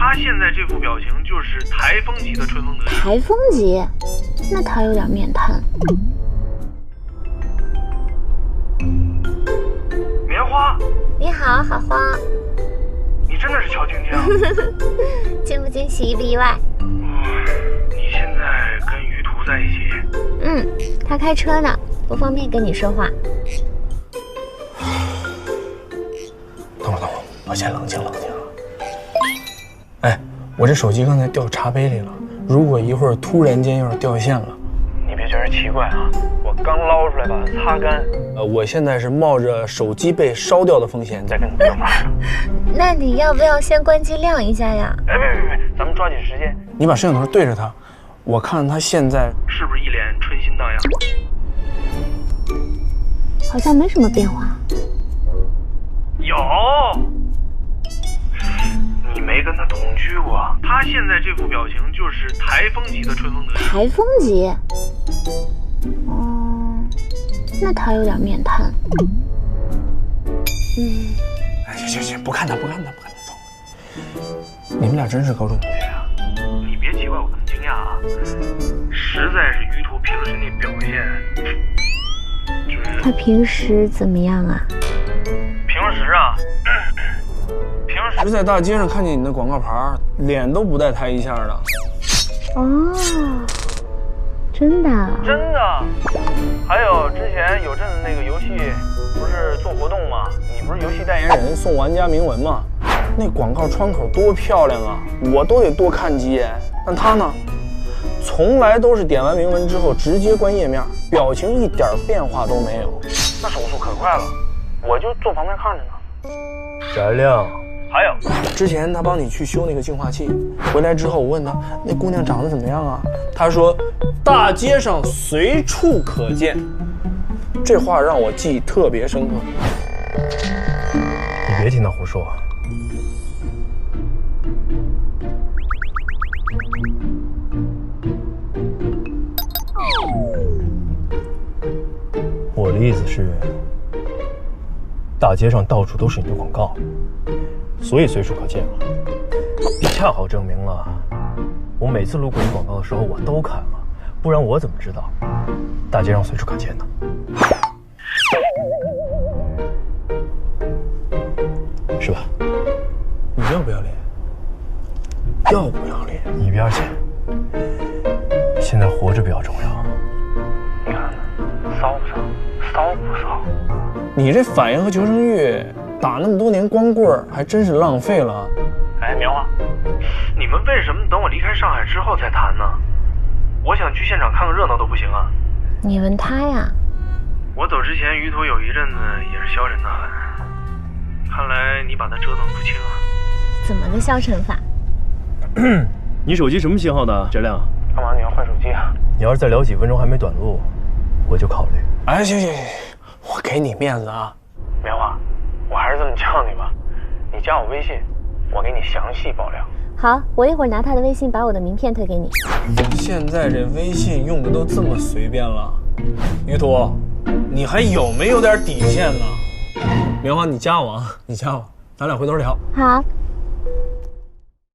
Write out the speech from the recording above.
他现在这副表情就是台风级的春风得意。台风级？那他有点面瘫。棉花，你好，好花。你真的是乔晶晶？惊不惊喜，意不意外？你现在跟于途在一起？他开车呢，不方便跟你说话。等会儿，我先冷静冷静。哎，我这手机刚才掉茶杯里了，如果一会儿突然间要是掉线了，你别觉得奇怪啊，我刚捞出来把它擦干。我现在是冒着手机被烧掉的风险在跟你对话。那你要不要先关机亮一下呀？哎，别，咱们抓紧时间。你把摄像头对着他，我看他现在是不是一脸春心荡漾？好像没什么变化。有，你没跟他同居过，他现在这副表情就是台风级的春风得意。台风级？那他有点面瘫。哎，行，不看他，走。你们俩真是高中同学啊？你别奇怪我这么惊讶啊，实在是于途平时那表现，就是他平时怎么样啊？平时在大街上看见你的广告牌，脸都不带抬一下的。哦，真的？真的。还有之前有阵子那个游戏不是做活动吗？你不是游戏代言人送玩家铭文吗？那广告窗口多漂亮啊，我都得多看几眼。但他呢，从来都是点完铭文之后直接关页面，表情一点变化都没有。那手速可快了，我就坐旁边看着呢。翟亮，还有之前他帮你去修那个净化器，回来之后我问他那姑娘长得怎么样啊？他说大街上随处可见。这话让我记忆特别深刻。你别听他胡说。我的意思是，大街上到处都是你的广告，所以随处可见了。恰好证明了，我每次路过你广告的时候我都看了，不然我怎么知道大街上随处可见呢？是吧？你要不要脸？要不要脸？你一边去。现在活着比较重要。你看骚不骚？骚不骚？你这反应和求生欲，打那么多年光棍还真是浪费了。哎，棉花，你们为什么等我离开上海之后才谈呢？我想去现场看个热闹都不行啊。你问他呀。我走之前，于途有一阵子也是消沉的很。看来你把他折腾不轻啊。怎么个消沉法？你手机什么型号的，翟亮？干嘛你要换手机啊？你要是再聊几分钟还没短路，我就考虑。哎，行，我给你面子啊。棉花，我还是这么叫你吧，你加我微信，我给你详细爆料。好，我一会儿拿他的微信把我的名片推给你。现在这微信用的都这么随便了，于途，你还有没有点底线呢？棉花，你加我啊，咱俩回头聊。好。